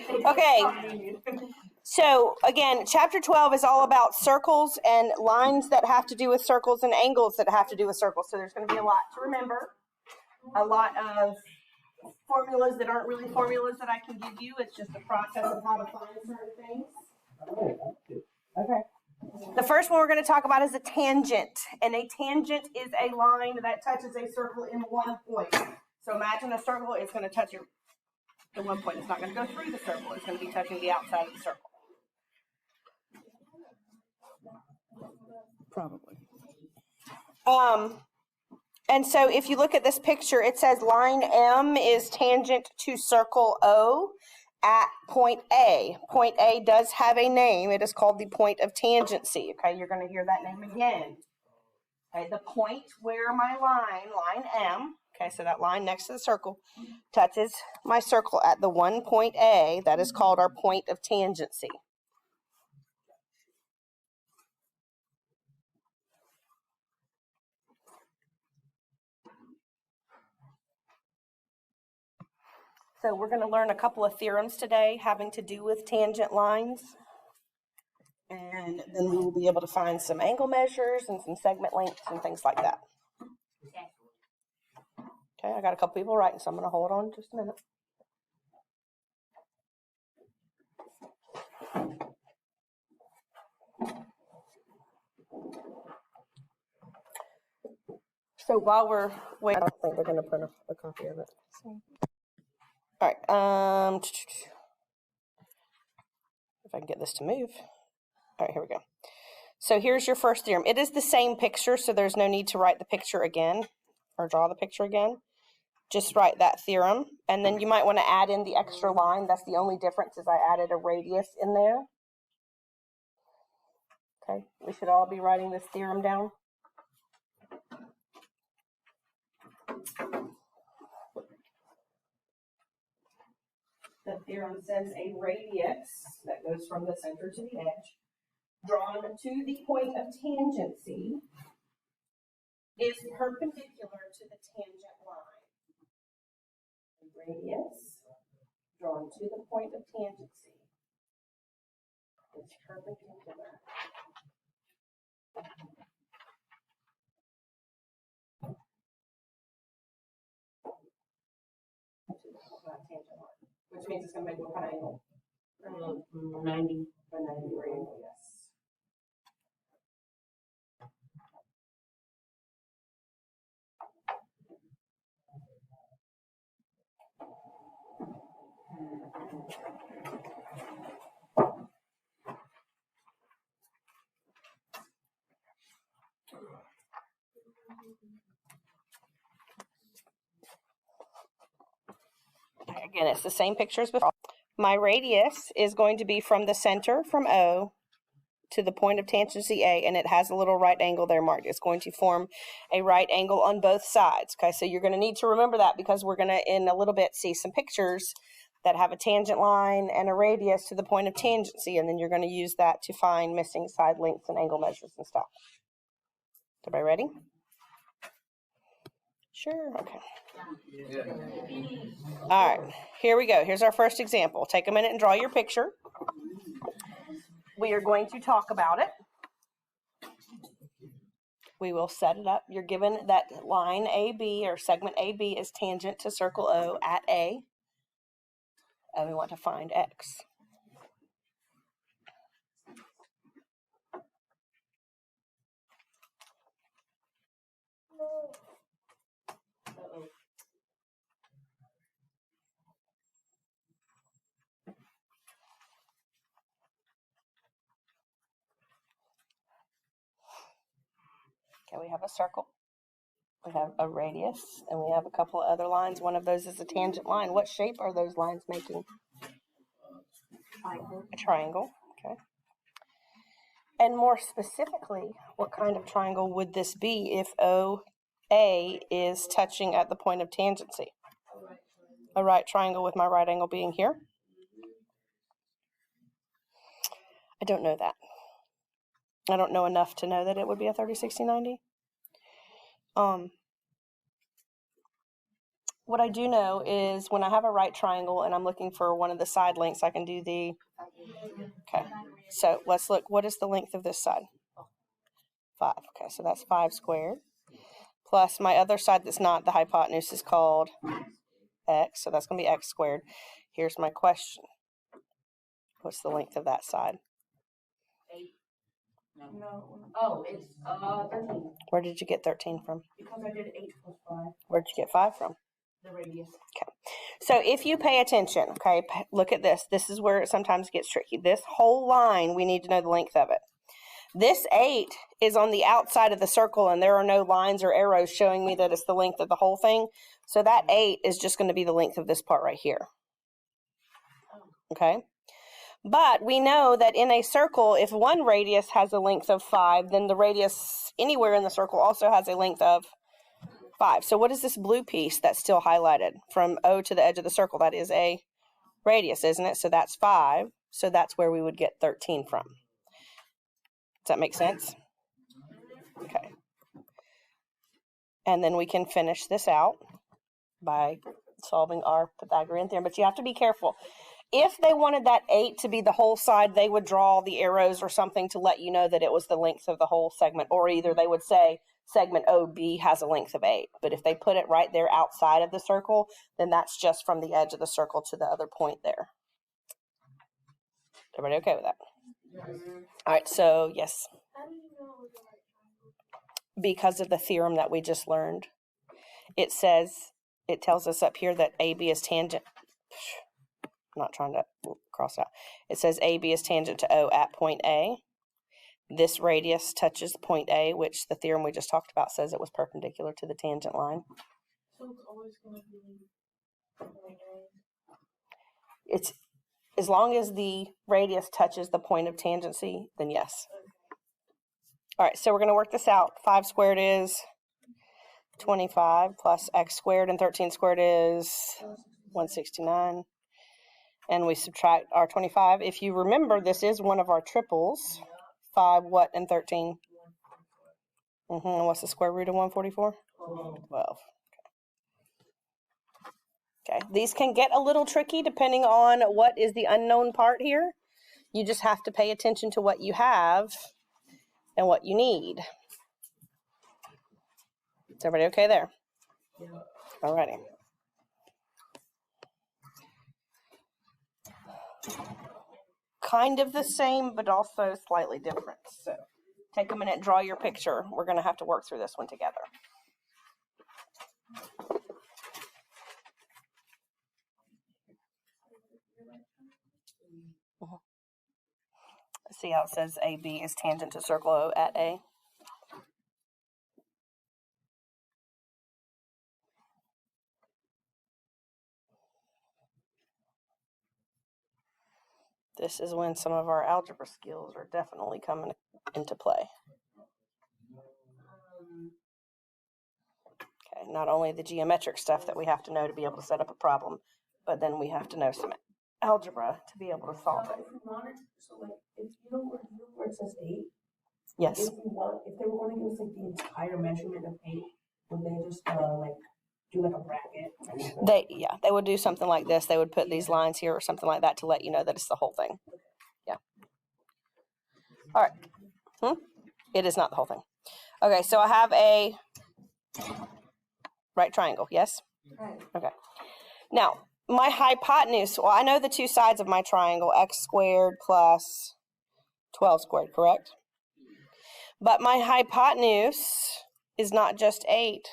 Okay, so again, chapter 12 is all about circles and lines that have to do with circles and angles that have to do with circles. So there's going to be a lot to remember, a lot of formulas that aren't really formulas that I can give you. It's just a process of how to find certain things. Okay. The first one we're going to talk about is a tangent, and a tangent is a line that touches a circle in one point. So imagine a circle is going to touch your at one point. It's not going to go through the circle. It's going to be touching the outside of the circle. Probably. And so if you look at this picture, it says line M is tangent to circle O at point A. Point A does have a name. It is called the point of tangency. Okay, you're going to hear that name again. Okay, the point where my line M, okay, so that line next to the circle, touches my circle at the one point A, that is called our point of tangency. So we're going to learn a couple of theorems today having to do with tangent lines. And then we will be able to find some angle measures and some segment lengths and things like that. Okay, I got a couple people writing, so I'm going to hold on just a minute. So while we're waiting, I don't think they're going to print a copy of it. All right. If I can get this to move. All right, here we go. So here's your first theorem. It is the same picture, so there's no need to write the picture again or draw the picture again. Just write that theorem, and then you might want to add in the extra line. That's the only difference, is I added a radius in there. Okay, we should all be writing this theorem down. The theorem says a radius that goes from the center to the edge, drawn to the point of tangency, is perpendicular to the tangent line. A radius drawn to the point of tangency is perpendicular to the tangent line, which means it's going to make what kind of angle? 90. A 90-degree angle, yes. Again, it's the same picture as before. My radius is going to be from the center, from O, to the point of tangency A, and it has a little right angle there marked. It's going to form a right angle on both sides. Okay, so you're going to need to remember that, because we're going to, in a little bit, see some pictures that have a tangent line and a radius to the point of tangency, and then you're going to use that to find missing side lengths and angle measures and stuff. Everybody ready? Sure, okay. All right, here we go. Here's our first example. Take a minute and draw your picture. We are going to talk about it. We will set it up. You're given that line AB, or segment AB, is tangent to circle O at A, and we want to find X. Okay, we have a circle, we have a radius, and we have a couple of other lines. One of those is a tangent line. What shape are those lines making? Triangle. A triangle, okay. And more specifically, what kind of triangle would this be if OA is touching at the point of tangency? A right triangle, with my right angle being here? I don't know that. I don't know enough to know that it would be a 30, 60, 90. what I do know is when I have a right triangle and I'm looking for one of the side lengths, I can do the, okay. So let's look, what is the length of this side? 5. Okay, so that's 5 squared. Plus my other side that's not the hypotenuse is called x, so that's going to be x squared. Here's my question. What's the length of that side? 8. No. Oh, it's 13. Where did you get 13 from? Because I did 8 plus 5. Where did you get 5 from? The radius. Okay. So if you pay attention, okay, look at this. This is where it sometimes gets tricky. This whole line, we need to know the length of it. This 8 is on the outside of the circle, and there are no lines or arrows showing me that it's the length of the whole thing. So that 8 is just going to be the length of this part right here. Okay? But we know that in a circle, if one radius has a length of 5, then the radius anywhere in the circle also has a length of 5. So what is this blue piece that's still highlighted from O to the edge of the circle? That is a radius, isn't it? So that's 5. So that's where we would get 13 from. Does that make sense? Okay. And then we can finish this out by solving our Pythagorean theorem. But you have to be careful. If they wanted that 8 to be the whole side, they would draw the arrows or something to let you know that it was the length of the whole segment. Or either they would say segment OB has a length of 8. But if they put it right there outside of the circle, then that's just from the edge of the circle to the other point there. Everybody okay with that? Yes. All right, so yes. How do you know it was a right triangle? Because of the theorem that we just learned. It says, it tells us up here that AB is tangent. I'm not trying to cross out. It says AB is tangent to O at point A. This radius touches point A, which the theorem we just talked about says it was perpendicular to the tangent line. So it's always going to be point A. It's as long as the radius touches the point of tangency, then yes. All right, so we're going to work this out. 5 squared is 25 plus x squared, and 13 squared is 169. And we subtract our 25. If you remember, this is one of our triples. 5, what, and 13? And what's the square root of 144? 12. Okay, these can get a little tricky depending on what is the unknown part here. You just have to pay attention to what you have and what you need. Is everybody okay there? Yeah. All righty. Kind of the same, but also slightly different. So take a minute, draw your picture. We're going to have to work through this one together. See how it says AB is tangent to circle O at A? This is when some of our algebra skills are definitely coming into play. Okay, not only the geometric stuff that we have to know to be able to set up a problem, but then we have to know some algebra to be able to solve it. If we wanted, so like, if you know where it says 8, Yes. if they were going to give us like the entire measurement of 8, would they just like do like a bracket? They would do something like this. They would put these lines here or something like that to let you know that it's the whole thing. Yeah. All right. It is not the whole thing. Okay, so I have a right triangle, yes? Right. Okay. Now, my hypotenuse, well, I know the two sides of my triangle, x squared plus 12 squared, correct? But my hypotenuse is not just 8.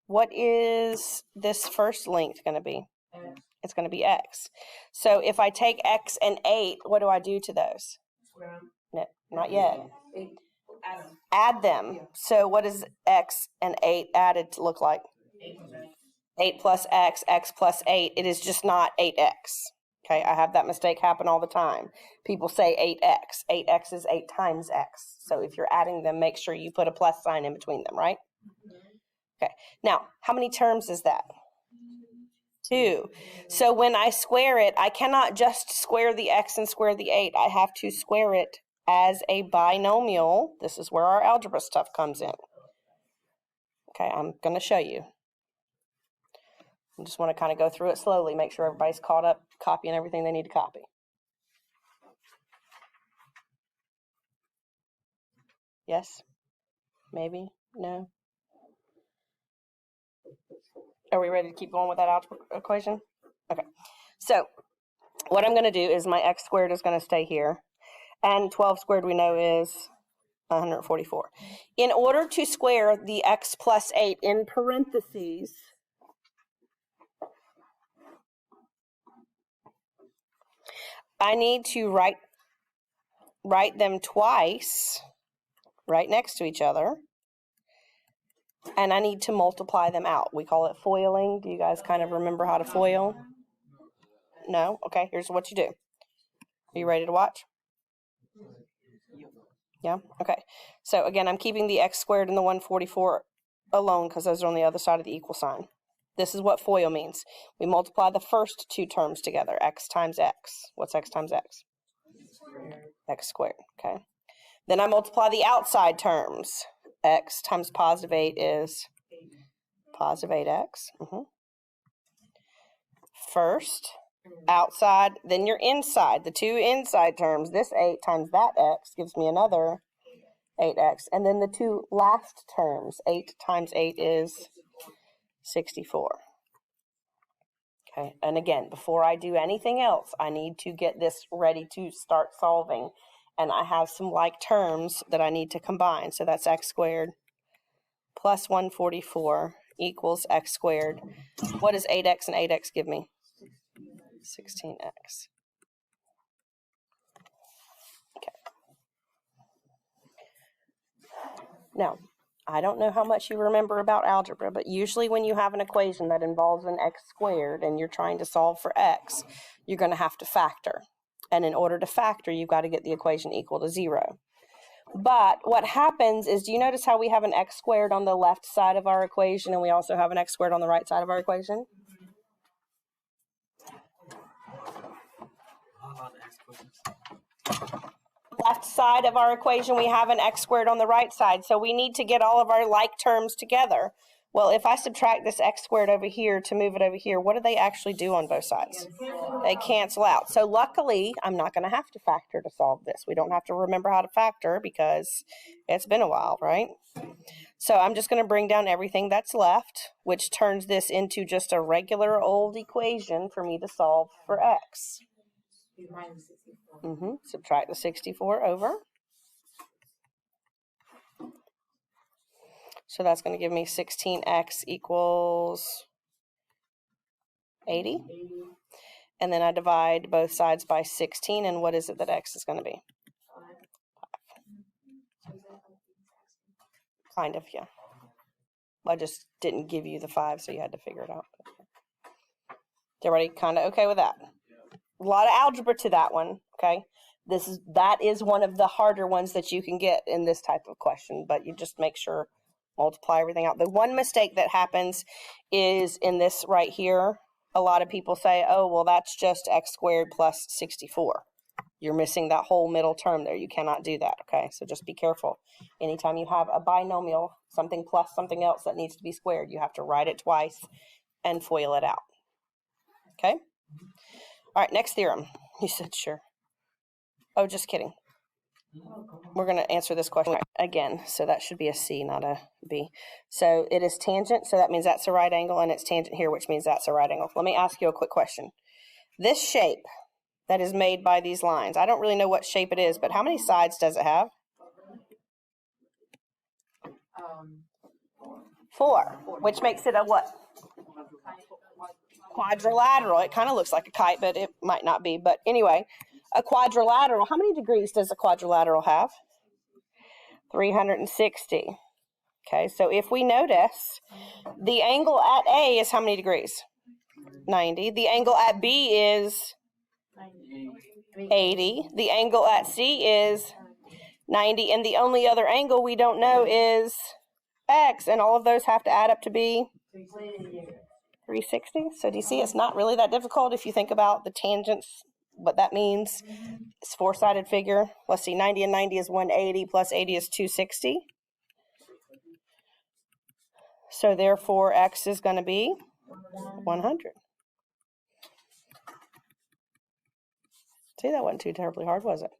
What is this first length going to be? X. It's going to be x. So if I take x and 8, what do I do to those? Square them. No, not yet. 8. Add them. Add them. So what does x and 8 added to look like? 8 plus X. 8 plus x, x plus 8. It is just not 8x. Okay, I have that mistake happen all the time. People say 8x. 8x is 8 times x. So if you're adding them, make sure you put a plus sign in between them, right? Okay, now, how many terms is that? 2. So when I square it, I cannot just square the x and square the 8. I have to square it as a binomial. This is where our algebra stuff comes in. Okay, I'm going to show you. I just want to kind of go through it slowly, make sure everybody's caught up, copying everything they need to copy. Yes? Maybe? No? Are we ready to keep going with that algebra equation? Okay. So what I'm going to do is my x squared is going to stay here. And 12 squared we know is 144. In order to square the x plus 8 in parentheses, I need to write them twice right next to each other. And I need to multiply them out. We call it foiling. Do you guys kind of remember how to foil? No? Okay, here's what you do. Are you ready to watch? Yeah? Okay. So again, I'm keeping the x squared and the 144 alone because those are on the other side of the equal sign. This is what FOIL means. We multiply the first two terms together, x times x. What's x times x? X squared, okay. Then I multiply the outside terms. X times positive 8 is positive 8x. First, outside, then your inside. The two inside terms, this 8 times that x gives me another 8x. And then the two last terms, 8 times 8 is 64. Okay, and again, before I do anything else, I need to get this ready to start solving. And I have some like terms that I need to combine. So that's x squared plus 144 equals x squared. What does 8x and 8x give me? 16x. Okay. Now, I don't know how much you remember about algebra, but usually when you have an equation that involves an x squared and you're trying to solve for x, you're going to have to factor. And in order to factor, you've got to get the equation equal to 0. But what happens is, do you notice how we have an x squared on the left side of our equation and we also have an x squared on the right side of our equation? Left side of our equation, we have an x squared on the right side. So we need to get all of our like terms together. Well, if I subtract this x squared over here to move it over here, what do they actually do on both sides? They cancel out. So luckily, I'm not going to have to factor to solve this. We don't have to remember how to factor because it's been a while, right? So I'm just going to bring down everything that's left, which turns this into just a regular old equation for me to solve for x. Subtract the 64 over. So that's going to give me 16x equals 80. And then I divide both sides by 16. And what is it that x is going to be? 5. Kind of, yeah. I just didn't give you the 5, so you had to figure it out. Is everybody kind of okay with that? A lot of algebra to that one, okay? That is one of the harder ones that you can get in this type of question, but you just make sure, multiply everything out. The one mistake that happens is in this right here, a lot of people say, oh, well, that's just x squared plus 64. You're missing that whole middle term there. You cannot do that, okay? So just be careful. Anytime you have a binomial, something plus something else that needs to be squared, you have to write it twice and FOIL it out, okay? All right, next theorem. You said sure. Oh, just kidding. We're going to answer this question again. So that should be a C, not a B. So it is tangent, so that means that's a right angle, and it's tangent here, which means that's a right angle. Let me ask you a quick question. This shape that is made by these lines, I don't really know what shape it is, but how many sides does it have? 4, which makes it a what? Quadrilateral. It kind of looks like a kite, but it might not be. But anyway, a quadrilateral, how many degrees does a quadrilateral have? 360. Okay, so if we notice, the angle at A is how many degrees? 90. The angle at B is 80. The angle at C is 90. And the only other angle we don't know is X. And all of those have to add up to be 360. So do you see it's not really that difficult if you think about the tangents, what that means. It's a four-sided figure. Let's see, 90 and 90 is 180 plus 80 is 260. So therefore, X is going to be 100. See, that wasn't too terribly hard, was it?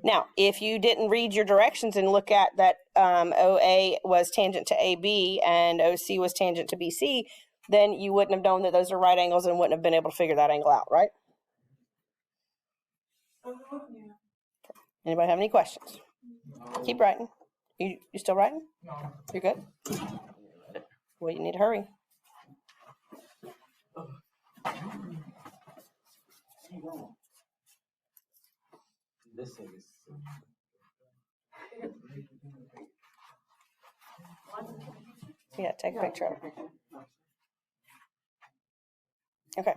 Now, if you didn't read your directions and look at that OA was tangent to AB and OC was tangent to BC, then you wouldn't have known that those are right angles and wouldn't have been able to figure that angle out, right? Anybody have any questions? Keep writing. You still writing? No. You're good? Well, you need to hurry. This thing is. Yeah, take a picture of it. Okay.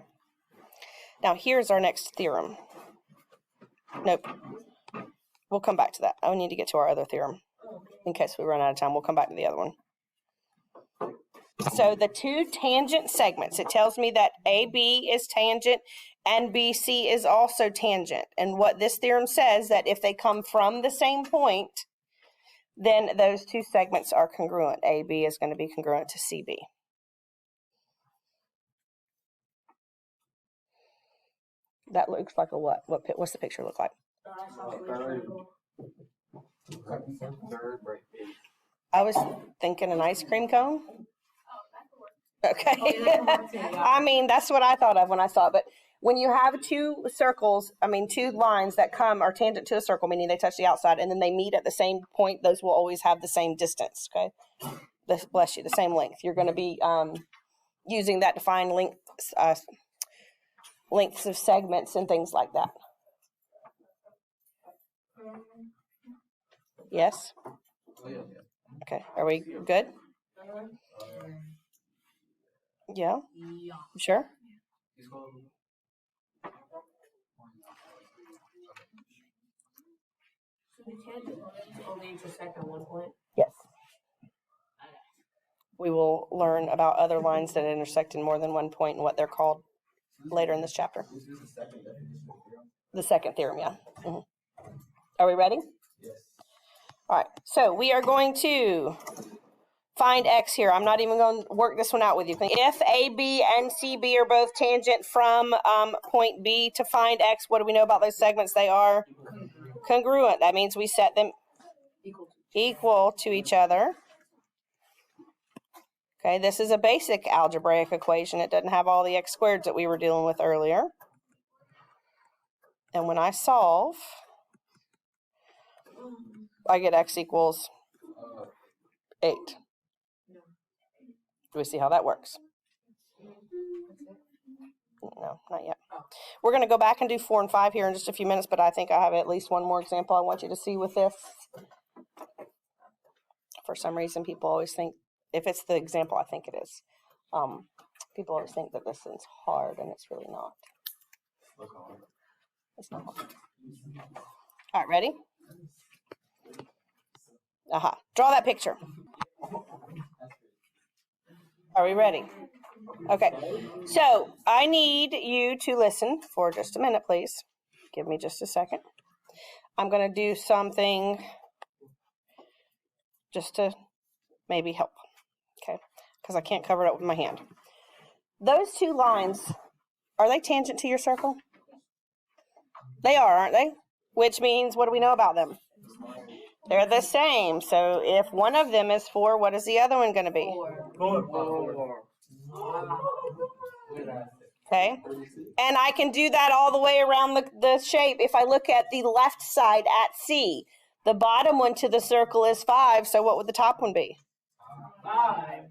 Now here's our next theorem. Nope. We'll come back to that. I need to get to our other theorem. In case we run out of time, we'll come back to the other one. So the two tangent segments, it tells me that AB is tangent and BC is also tangent. And what this theorem says that if they come from the same point, then those two segments are congruent. AB is going to be congruent to CB. That looks like a what? What's the picture look like? I was thinking an ice cream cone. Okay. I mean, that's what I thought of when I saw it. But when you have two circles, two lines that are tangent to a circle, meaning they touch the outside, and then they meet at the same point, those will always have the same distance, okay? Bless you, the same length. You're going to be using that to find lengths of segments and things like that. Yes? Okay, are we good? Yeah? Sure? So the tangent lines only intersect at one point? Yes. We will learn about other lines that intersect in more than one point and what they're called later in this chapter. The second theorem, yeah. Mm-hmm. Are we ready? Yes. All right, so we are going to find x here. I'm not even going to work this one out with you. If AB and CB are both tangent from point B, to find x, what do we know about those segments? They are congruent. That means we set them equal to each other. Okay, this is a basic algebraic equation. It doesn't have all the x squareds that we were dealing with earlier. And when I solve, I get x equals 8. Do we see how that works? No, not yet. We're going to go back and do 4 and 5 here in just a few minutes, but I think I have at least one more example I want you to see with this. For some reason, people always think, if it's the example I think it is, people always think that this is hard, and it's really not. It's not hard. All right, ready? Aha. Draw that picture. Are we ready? Okay. So I need you to listen for just a minute, please. Give me just a second. I'm going to do something just to maybe help. Okay. Because I can't cover it up with my hand. Those two lines, are they tangent to your circle? They are, aren't they? Which means, what do we know about them? They're the same. So if one of them is 4, what is the other one going to be? 4. Okay. And I can do that all the way around the shape. If I look at the left side at C, the bottom one to the circle is 5. So what would the top one be? 5.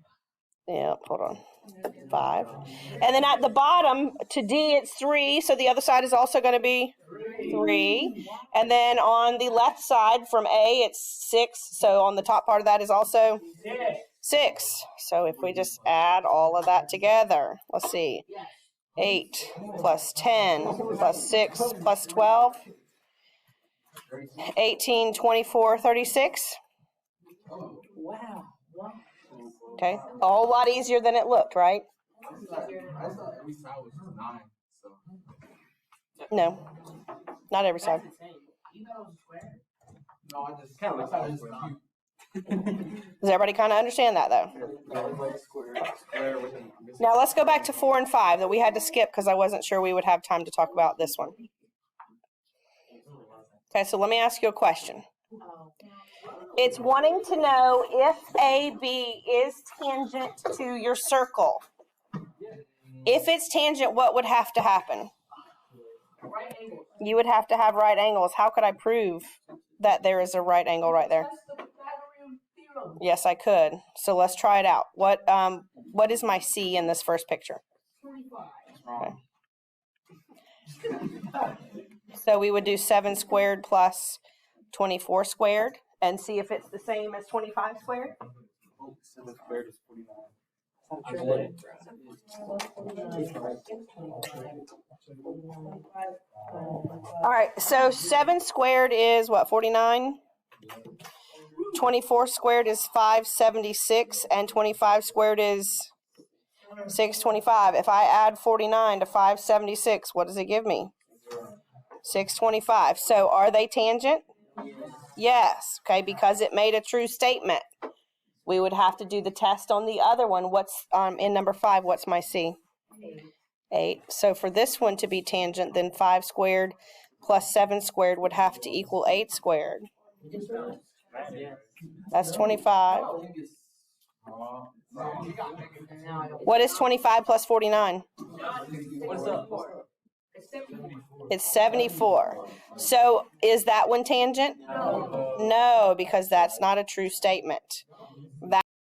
Yeah, hold on. 5. And then at the bottom to D, it's 3. So the other side is also going to be 3. And then on the left side from A, it's 6. So on the top part of that is also 6. So if we just add all of that together, let's see. 8 plus 10 plus 6 plus 12. 18, 24, 36. Wow. Okay, a whole lot easier than it looked, right? No, not every side. No, I just kind of Does everybody kind of understand that though? Now let's go back to 4 and 5 that we had to skip because I wasn't sure we would have time to talk about this one. Okay, so let me ask you a question. It's wanting to know if AB is tangent to your circle. If it's tangent, what would have to happen? Right angle. You would have to have right angles. How could I prove that there is a right angle right there? That's the Pythagorean theorem. Yes, I could. So let's try it out. What is my C in this first picture? 25. So we would do 7 squared plus 24 squared and see if it's the same as 25 squared. 7 squared is 49. All right, so 7 squared is what, 49? 24 squared is 576, and 25 squared is 625. If I add 49 to 576, what does it give me? 625. So are they tangent? Yes, okay, because it made a true statement. We would have to do the test on the other one. What's in number 5, what's my C? 8. So for this one to be tangent, then 5 squared plus 7 squared would have to equal 8 squared. That's 25. What is 25 plus 49? What's up? It's 74. So is that one tangent? No. No, because that's not a true statement.